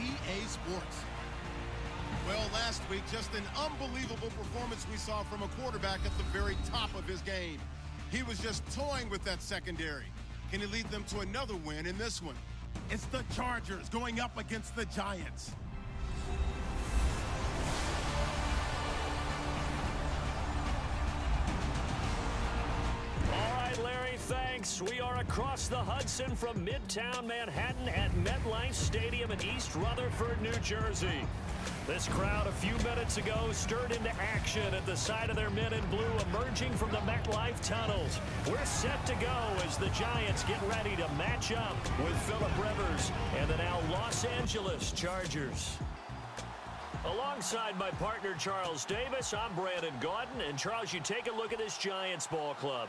EA Sports. Well, last week, just an unbelievable performance we saw from a quarterback at the very top of his game. He was just toying with that secondary. Can he lead them to another win in this one? It's the Chargers going up against the Giants. Thanks. We are across the Hudson from Midtown Manhattan at MetLife Stadium in East Rutherford, New Jersey. This crowd a few minutes ago stirred into action at the sight of their men in blue emerging from the MetLife tunnels. We're set to go as the Giants get ready to match up with Phillip Rivers and the now Los Angeles Chargers. Alongside my partner Charles Davis, I'm Brandon Gaudin. And Charles, you take a look at this Giants ball club.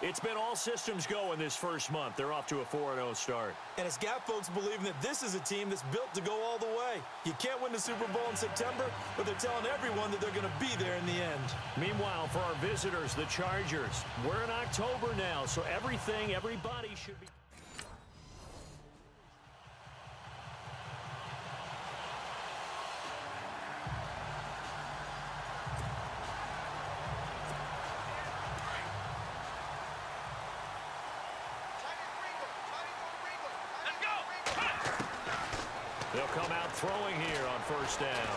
It's been all systems go in this first month. They're off to a 4-0 start. And it's got folks believing that this is a team that's built to go all the way. You can't win the Super Bowl in September, but they're telling everyone that they're going to be there in the end. Meanwhile, for our visitors, the Chargers, we're in October now, so everybody should be... They'll come out throwing here on first down.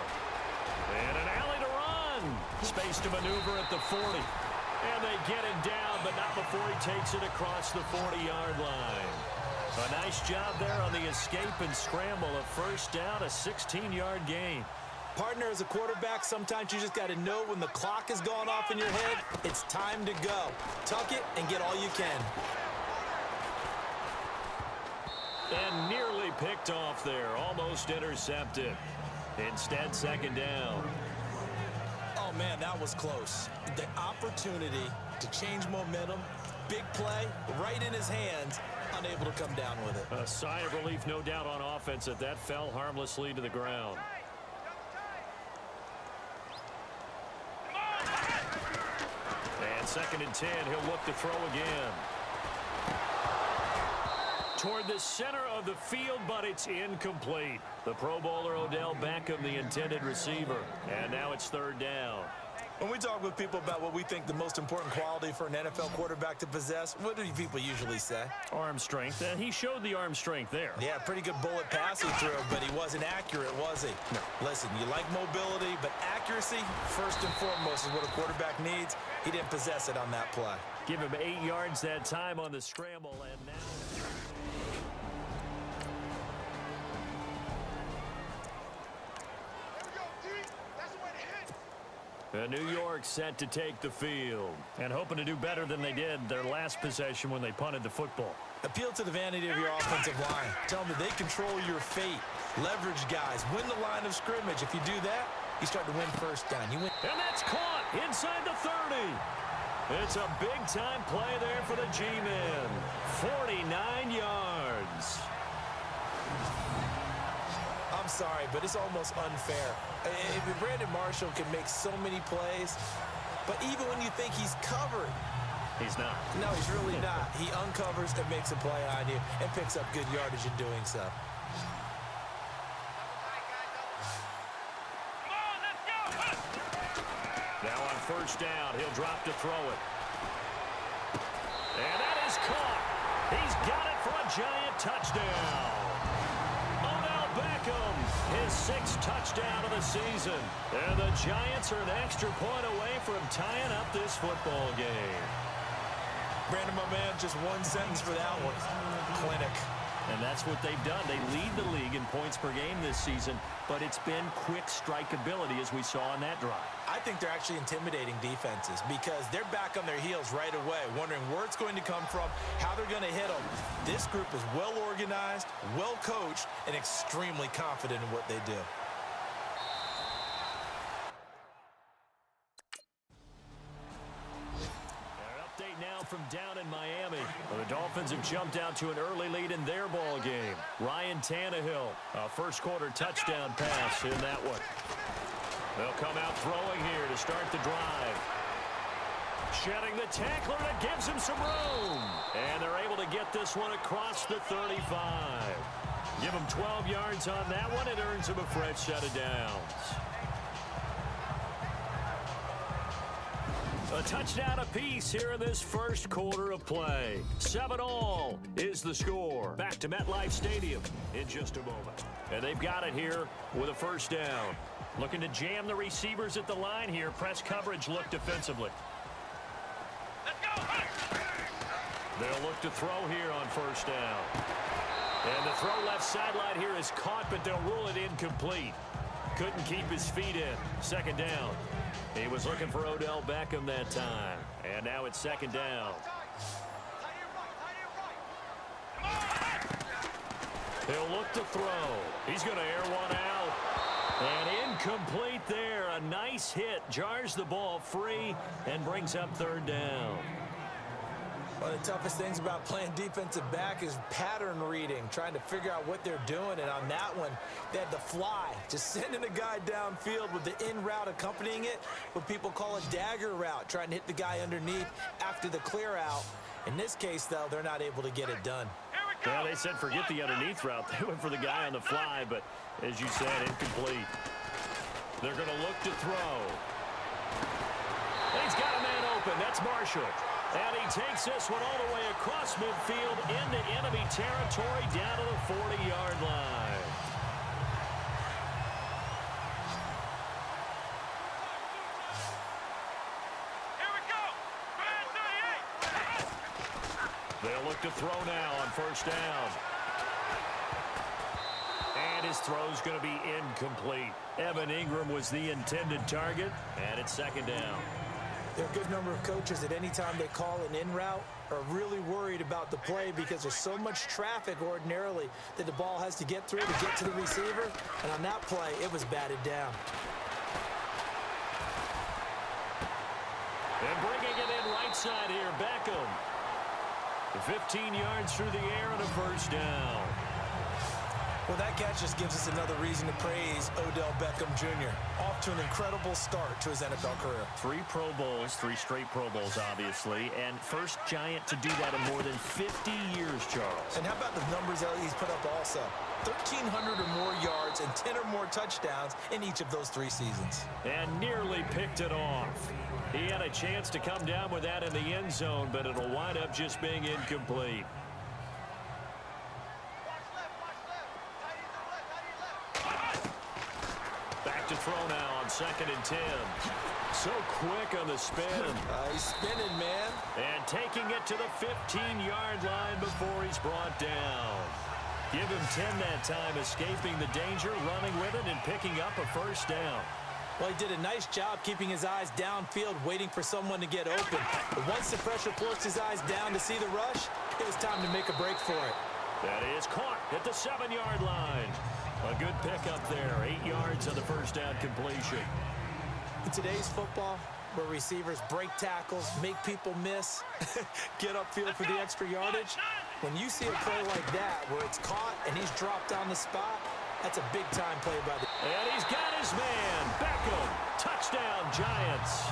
And an alley to run. Space to maneuver at the 40. And they get it down, but not before he takes it across the 40-yard line. A nice job there on the escape and scramble. A first down, a 16-yard gain. Partner, as a quarterback, sometimes you just got to know when the clock has gone off in your head, it's time to go. Tuck it and get all you can. And nearly picked off there. Almost intercepted. Instead, second down. Oh, man, that was close. The opportunity to change momentum, big play, right in his hands, unable to come down with it. A sigh of relief, no doubt, on offense that fell harmlessly to the ground. And second and 10, he'll look to throw again. Toward the center of the field, but it's incomplete. The Pro Bowler Odell Beckham, the intended receiver. And now it's third down. When we talk with people about what we think the most important quality for an NFL quarterback to possess, what do people usually say? Arm strength. And he showed the arm strength there. Yeah, pretty good bullet pass he threw, but he wasn't accurate, was he? No. Listen, you like mobility, but accuracy, first and foremost, is what a quarterback needs. He didn't possess it on that play. Give him 8 yards that time on the scramble, and now... New York set to take the field and hoping to do better than they did their last possession when they punted the football. Appeal to the vanity of your offensive line. Tell them that they control your fate. Leverage guys. Win the line of scrimmage. If you do that, you start to win first down. You win. And that's caught inside the 30. It's a big-time play there for the G-men. 49 yards. I'm sorry, but it's almost unfair. Brandon Marshall can make so many plays, but even when you think he's covered, he's not. No, he's really not. He uncovers and makes a play on you and picks up good yardage in doing so. Now on first down, he'll drop to throw it. And that is caught. He's got it for a Giant touchdown. Odell Beckham, his 6th touchdown of the season. And the Giants are an extra point away from tying up this football game. Brandon, my man, just one sentence for that one. Clinic. And that's what they've done. They lead the league in points per game this season, but it's been quick strike ability as we saw on that drive. I think they're actually intimidating defenses because they're back on their heels right away, wondering where it's going to come from, how they're going to hit them. This group is well organized, well coached, and extremely confident in what they do. From down in Miami. Well, the Dolphins have jumped out to an early lead in their ball game. Ryan Tannehill, a first quarter touchdown pass in that one. They'll come out throwing here to start the drive. Shedding the tackler that gives him some room. And they're able to get this one across the 35. Give him 12 yards on that one. It earns him a fresh set of downs. A touchdown apiece here in this first quarter of play. 7-all is the score. Back to MetLife Stadium in just a moment. And they've got it here with a first down. Looking to jam the receivers at the line here. Press coverage look defensively. Let's go. They'll look to throw here on first down. And the throw left sideline here is caught, but they'll rule it incomplete. Couldn't keep his feet in. Second down. He was looking for Odell Beckham that time. And now it's second down. He'll look to throw. He's going to air one out. And incomplete there. A nice hit. Jars the ball free and brings up third down. One of the toughest things about playing defensive back is pattern reading, trying to figure out what they're doing. And on that one, they had the fly, just sending a guy downfield with the in route accompanying it, what people call a dagger route, trying to hit the guy underneath after the clear out. In this case, though, they're not able to get it done. Well, they said forget the underneath route. They went for the guy on the fly, but as you said, incomplete. They're going to look to throw. And he's got a man open. That's Marshall. And he takes this one all the way across midfield into enemy territory down to the 40-yard line. Here we go. They'll look to throw now on first down. And his throw's going to be incomplete. Evan Ingram was the intended target, and it's second down. There are a good number of coaches that any time they call an in route are really worried about the play because there's so much traffic ordinarily that the ball has to get through to get to the receiver. And on that play, it was batted down. And bringing it in right side here, Beckham. 15 yards through the air and a first down. Well, that catch just gives us another reason to praise Odell Beckham Jr. Off to an incredible start to his NFL career. 3 Pro Bowls, 3 straight Pro Bowls, obviously, and first Giant to do that in more than 50 years, Charles. And how about the numbers that he's put up also? 1,300 or more yards and 10 or more touchdowns in each of those 3 seasons. And nearly picked it off. He had a chance to come down with that in the end zone, but it'll wind up just being incomplete. Back to throw now on 2nd and 10. So quick on the spin. He's spinning, man. And taking it to the 15-yard line before he's brought down. Give him 10 that time, escaping the danger, running with it, and picking up a first down. Well, he did a nice job keeping his eyes downfield, waiting for someone to get open. But once the pressure forced his eyes down to see the rush, it was time to make a break for it. That is caught at the 7-yard line. A good pickup there. 8 yards on the first down completion. In today's football, where receivers break tackles, make people miss, get upfield for the extra yardage, when you see a play like that where it's caught and he's dropped on the spot, that's a big-time play by the... And he's got his man. Beckham. Touchdown, Giants.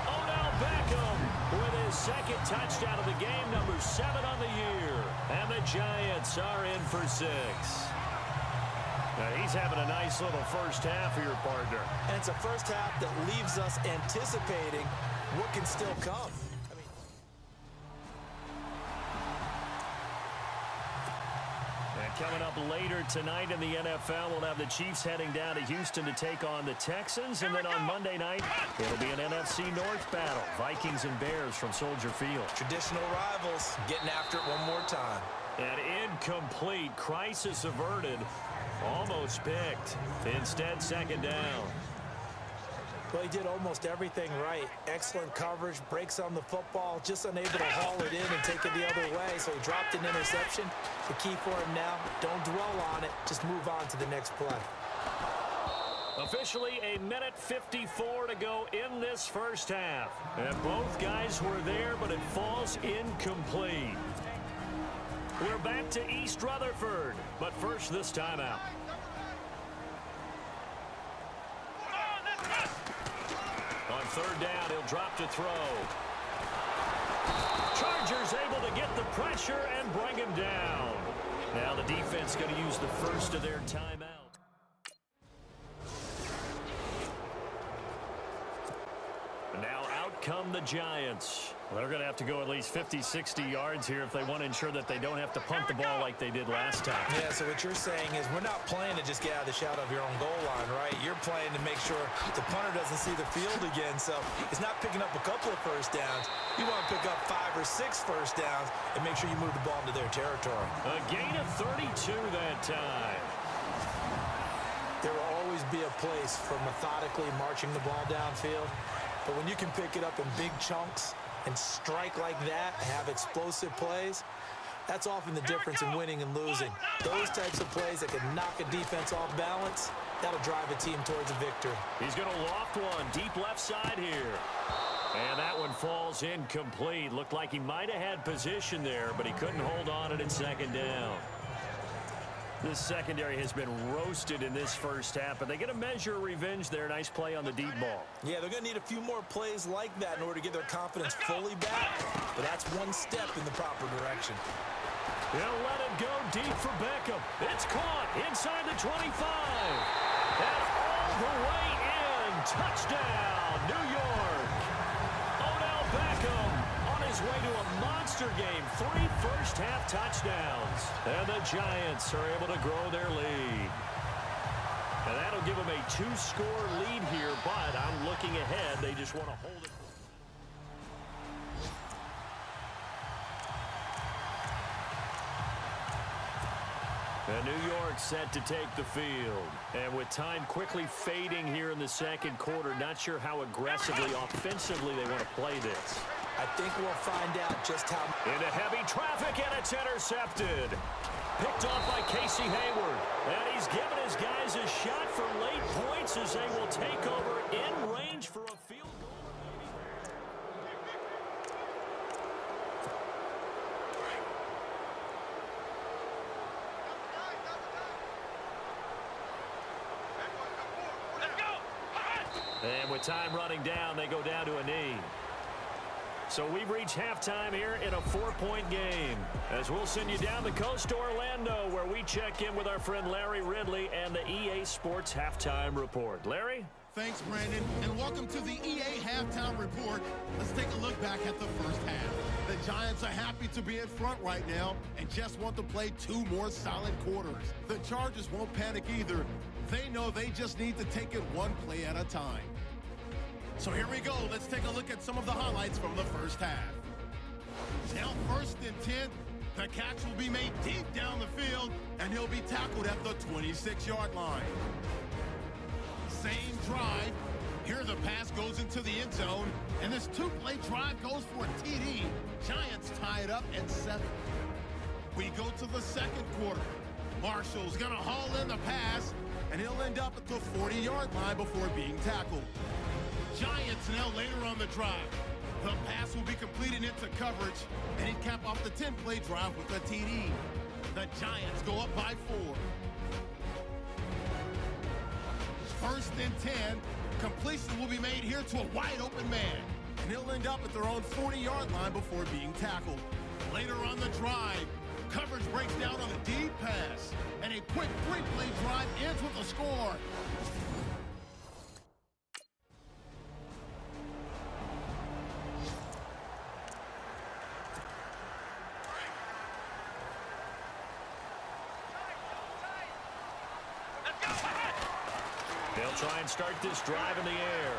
Odell Beckham with his second touchdown of the game, number 7 on the year. And the Giants are in for 6. Now, he's having a nice little first half here, partner. And it's a first half that leaves us anticipating what can still come. And coming up later tonight in the NFL, we'll have the Chiefs heading down to Houston to take on the Texans. And then on Monday night, it'll be an NFC North battle. Vikings and Bears from Soldier Field. Traditional rivals getting after it one more time. An incomplete, crisis averted, almost picked. Instead, second down. Well, he did almost everything right. Excellent coverage, breaks on the football, just unable to haul it in and take it the other way. So he dropped an interception. The key for him now, don't dwell on it. Just move on to the next play. Officially a minute 54 to go in this first half. And both guys were there, but it falls incomplete. We're back to East Rutherford, but first this timeout. On third down, he'll drop to throw. Chargers able to get the pressure and bring him down. Now the defense going to use the first of their timeout. And now out come the Giants. Well, they're going to have to go at least 50, 60 yards here if they want to ensure that they don't have to punt the ball like they did last time. Yeah, so what you're saying is we're not playing to just get out of the shadow of your own goal line, right? You're playing to make sure the punter doesn't see the field again. So it's not picking up a couple of first downs. You want to pick up 5 or 6 first downs and make sure you move the ball into their territory. A gain of 32 that time. There will always be a place for methodically marching the ball downfield. But when you can pick it up in big chunks and strike like that and have explosive plays, that's often the difference in winning and losing. Those types of plays that can knock a defense off balance, that'll drive a team towards a victory. He's going to loft one deep left side here. And that one falls incomplete. Looked like he might have had position there, but he couldn't hold on it in second down. This secondary has been roasted in this first half, but they get a measure of revenge there. Nice play on the deep ball. Yeah, they're going to need a few more plays like that in order to get their confidence fully back, but that's one step in the proper direction. He'll let it go deep for Beckham. It's caught inside the 25. And all the way in. Touchdown, New York. Odell Beckham on his way to a monster game. 3 first-half touchdowns. And the Giants are able to grow their lead. And that'll give them a 2-score lead here, but I'm looking ahead. They just want to hold it. And New York set to take the field. And with time quickly fading here in the second quarter, not sure how aggressively, offensively they want to play this. I think we'll find out just how. Into heavy traffic, and it's intercepted. Picked off by Casey Hayward. And he's given his guys a shot for late points as they will take over in range for a field goal. And with time running down, they go down to a knee. So we've reached halftime here in a 4-point game. As we'll send you down the coast to Orlando, where we check in with our friend Larry Ridley and the EA Sports Halftime Report. Larry? Thanks, Brandon, and welcome to the EA Halftime Report. Let's take a look back at the first half. The Giants are happy to be in front right now and just want to play 2 more solid quarters. The Chargers won't panic either. They know they just need to take it 1 play at a time. So here we go. Let's take a look at some of the highlights from the first half. Now 1st and 10. The catch will be made deep down the field, and he'll be tackled at the 26-yard line. Same drive. Here the pass goes into the end zone, and this 2-play drive goes for a TD. Giants tie it up at 7. We go to the second quarter. Marshall's going to haul in the pass, and he'll end up at the 40-yard line before being tackled. Giants now later on the drive. The pass will be completed into coverage, and he cap off the 10-play drive with a TD. The Giants go up by 4. 1st and 10. Completion will be made here to a wide-open man, and he'll end up at their own 40-yard line before being tackled. Later on the drive, coverage breaks down on a deep pass, and a quick 3-play drive ends with a score. They'll try and start this drive in the air.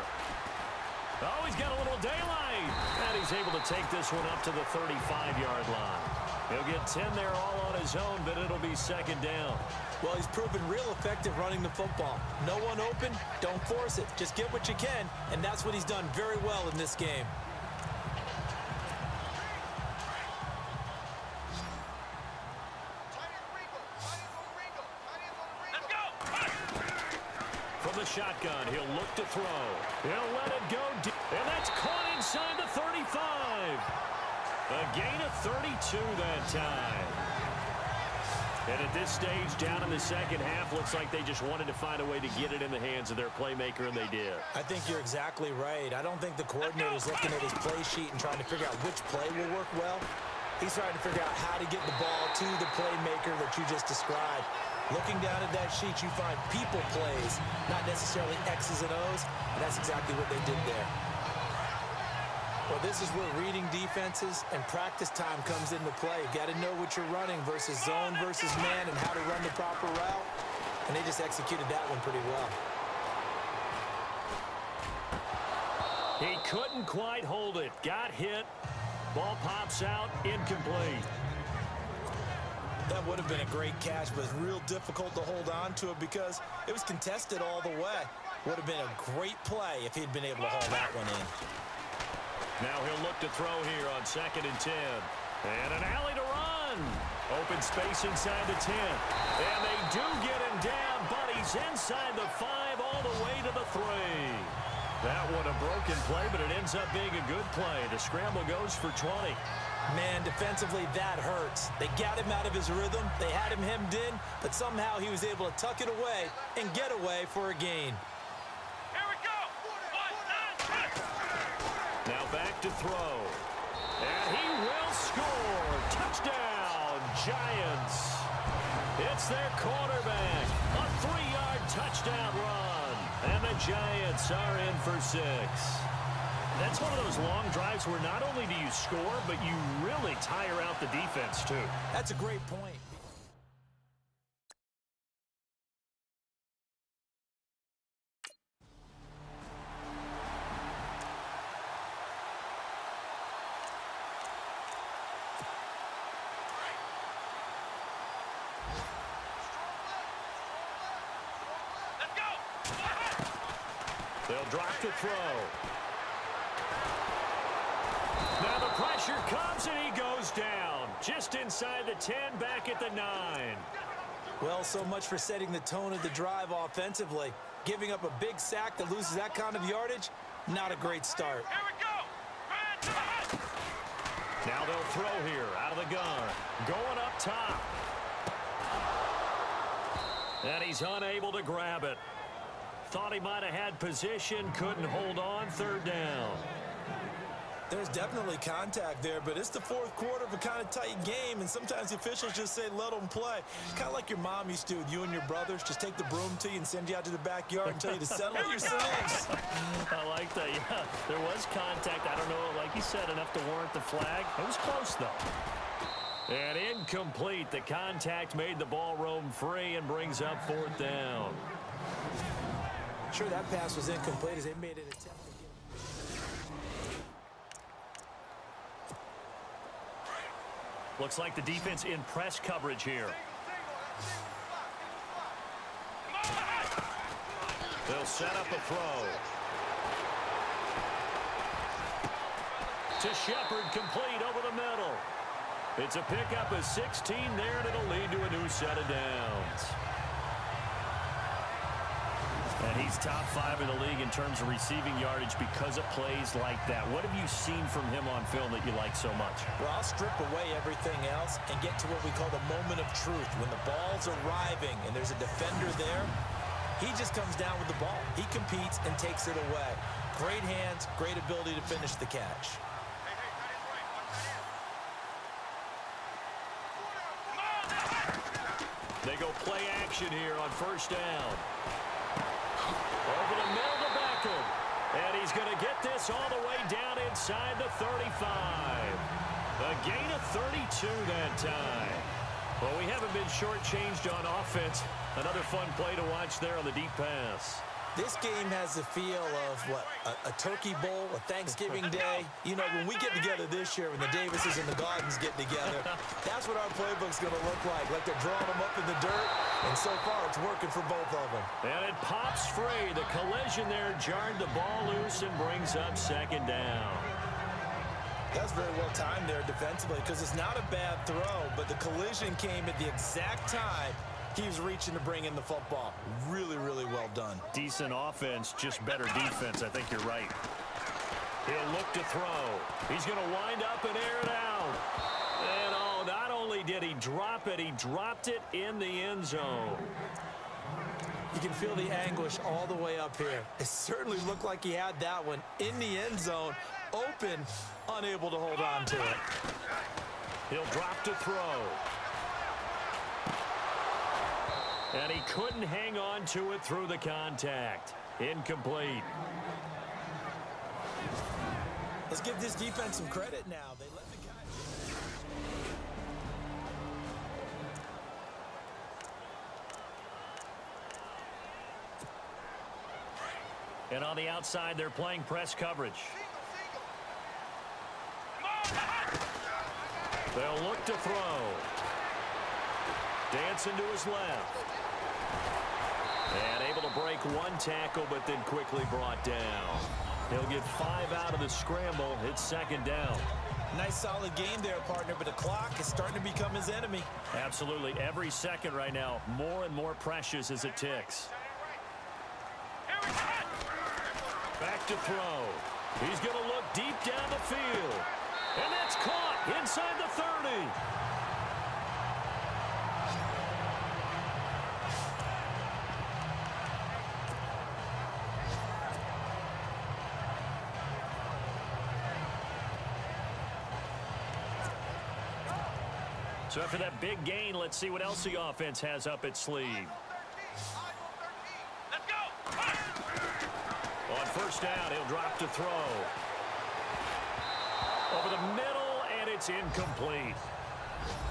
Oh, he's got a little daylight. And he's able to take this one up to the 35-yard line. He'll get 10 there all on his own, but it'll be 2nd down. Well, he's proven real effective running the football. No one open, don't force it. Just get what you can, and that's what he's done very well in this game. From the shotgun, he'll look to throw. He'll let it go deep, and that's caught inside the 35. A gain of 32 that time. And at this stage, down in the second half, looks like they just wanted to find a way to get it in the hands of their playmaker, and they did. I think you're exactly right. I don't think the coordinator's looking at his play sheet and trying to figure out which play will work well. He's trying to figure out how to get the ball to the playmaker that you just described. Looking down at that sheet, you find people plays, not necessarily X's and O's, and that's exactly what they did there. Well, this is where reading defenses and practice time comes into play. You got to know what you're running versus zone versus man and how to run the proper route, and they just executed that one pretty well. He couldn't quite hold it. Got hit. Ball pops out. Incomplete. That would have been a great catch, but it's real difficult to hold on to it because it was contested all the way. Would have been a great play if he'd been able to haul that one in. Now he'll look to throw here on 2nd and 10. And an alley to run. Open space inside the 10. And they do get him down, but he's inside the 5 all the way to the 3. That one a broken play, but it ends up being a good play. The scramble goes for 20. Man, defensively, that hurts. They got him out of his rhythm. They had him hemmed in, but somehow he was able to tuck it away and get away for a gain. Here we go. 1, 9, 10. Now back to throw. And he will score. Touchdown, Giants. It's their quarterback. A 3-yard touchdown run. And the Giants are in for 6. That's one of those long drives where not only do you score, but you really tire out the defense, too. That's a great point. They'll drop the throw. Now the pressure comes and he goes down. Just inside the 10, back at the 9. Well, so much for setting the tone of the drive offensively. Giving up a big sack that loses that kind of yardage, not a great start. Here we go. Run to the house. Now they'll throw here out of the gun. Going up top. And he's unable to grab it. Thought he might have had position, couldn't hold on, 3rd down. There's definitely contact there, but it's the 4th quarter of a kind of tight game, and sometimes the officials just say, let them play. Kind of like your mom used to with you and your brothers. Just take the broom to you and send you out to the backyard and tell you to settle it yourselves. I like that, yeah. There was contact. I don't know, like you said, enough to warrant the flag. It was close, though. And incomplete. The contact made the ball roam free and brings up 4th down. Sure, that pass was incomplete as they made an attempt to get. Looks like the defense in press coverage here. They'll set up a throw. To Shepard, complete over the middle. It's a pickup of 16 there, and it'll lead to a new set of downs. And he's top 5 in the league in terms of receiving yardage because of plays like that. What have you seen from him on film that you like so much? Well, I'll strip away everything else and get to what we call the moment of truth. When the ball's arriving and there's a defender there, he just comes down with the ball. He competes and takes it away. Great hands, great ability to finish the catch. They go play action here on 1st down. Over the middle to Beckham. And he's going to get this all the way down inside the 35. A gain of 32 that time. Well, we haven't been shortchanged on offense. Another fun play to watch there on the deep pass. This game has the feel of, what, a turkey bowl, a Thanksgiving day. You know, when we get together this year, when the Davises and the Gardens get together, that's what our playbook's going to look like. Like they're drawing them up in the dirt, and so far it's working for both of them. And it pops free. The collision there jarred the ball loose and brings up 2nd down. That's very well timed there defensively because it's not a bad throw, but the collision came at the exact time he was reaching to bring in the football. Really, really well done. Decent offense, just better defense. I think you're right. He'll look to throw. He's going to wind up and air it out. And, oh, not only did he drop it, he dropped it in the end zone. You can feel the anguish all the way up here. It certainly looked like he had that one in the end zone, open, unable to hold on to it. He'll drop to throw. And he couldn't hang on to it through the contact. Incomplete. Let's give this defense some credit now. They let the guy... And on the outside, they're playing press coverage. They'll look to throw. Dancing to his left. And able to break one tackle, but then quickly brought down. He'll get 5 out of the scramble. It's second down. Nice solid game there, partner, but the clock is starting to become his enemy. Absolutely. Every second right now, more and more precious as it ticks. Back to throw. He's going to look deep down the field. And that's caught inside the 30. So after that big gain, let's see what else the offense has up its sleeve. Let's go. On first down, he'll drop to throw. Over the middle, and it's incomplete.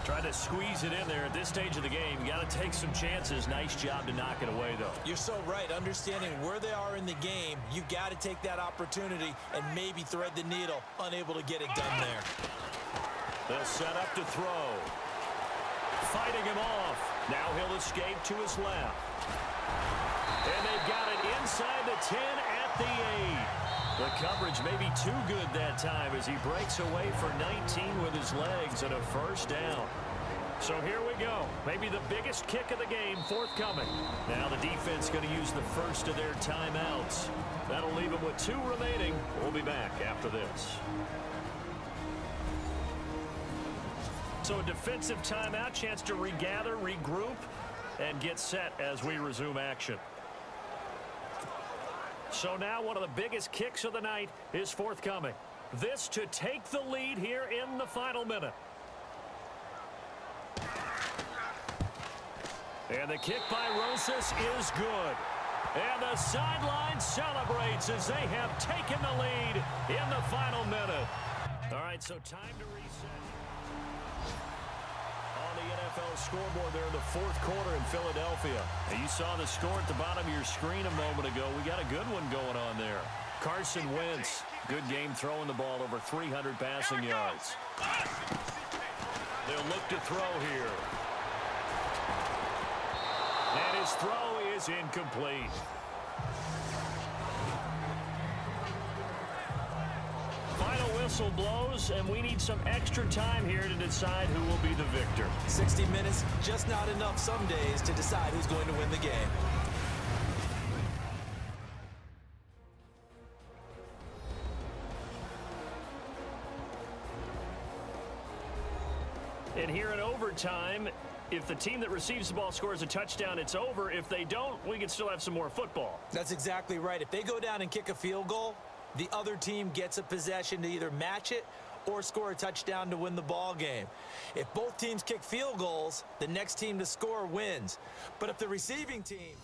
Trying to squeeze it in there at this stage of the game. You got to take some chances. Nice job to knock it away, though. You're so right. Understanding where they are in the game, you've got to take that opportunity and maybe thread the needle. Unable to get it done there. They'll set up to throw. Fighting him off. Now he'll escape to his left. And they've got it inside the 10 at the 8. The coverage may be too good that time as he breaks away for 19 with his legs and a first down. So here we go. Maybe the biggest kick of the game forthcoming. Now the defense going to use the first of their timeouts. That'll leave them with 2 remaining. We'll be back after this. So a defensive timeout, chance to regather, regroup, and get set as we resume action. So now one of the biggest kicks of the night is forthcoming. This to take the lead here in the final minute. And the kick by Rosas is good. And the sideline celebrates as they have taken the lead in the final minute. All right, so time to reset. On the NFL scoreboard there in the fourth quarter in Philadelphia. And you saw the score at the bottom of your screen a moment ago. We got a good one going on there. Carson Wentz, good game throwing the ball over 300 passing yards. They'll look to throw here. And his throw is incomplete. Final whistle blows, and we need some extra time here to decide who will be the victor. 60 minutes, just not enough some days to decide who's going to win the game. And here in overtime, if the team that receives the ball scores a touchdown, it's over. If they don't, we can still have some more football. That's exactly right. If they go down and kick a field goal, the other team gets a possession to either match it or score a touchdown to win the ball game. If both teams kick field goals, the next team to score wins. But if the receiving team...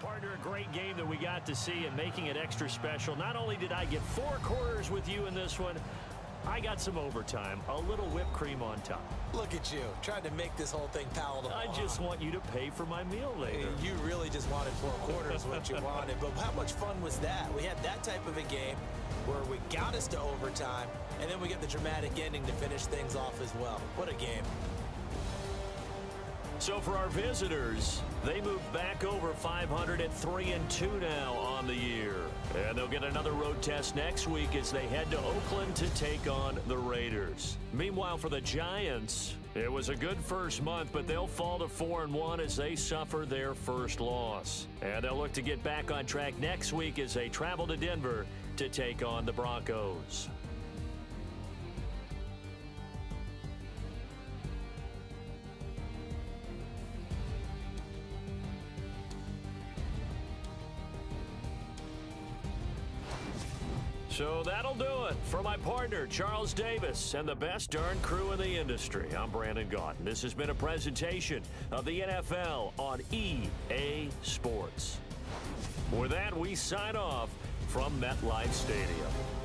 Partner, a great game that we got to see and making it extra special. Not only did I get 4 quarters with you in this one, I got some overtime, a little whipped cream on top. Look at you, trying to make this whole thing palatable. I just want you to pay for my meal later. You really just wanted 4 quarters what you wanted, but how much fun was that? We had that type of a game where we got us to overtime, and then we get the dramatic ending to finish things off as well. What a game. So for our visitors, they move back over 500 at 3-2 now on the year. And they'll get another road test next week as they head to Oakland to take on the Raiders. Meanwhile, for the Giants, it was a good first month, but they'll fall to 4-1 as they suffer their first loss. And they'll look to get back on track next week as they travel to Denver to take on the Broncos. So that'll do it. For my partner, Charles Davis, and the best darn crew in the industry, I'm Brandon Gaudin. This has been a presentation of the NFL on EA Sports. With that, we sign off from MetLife Stadium.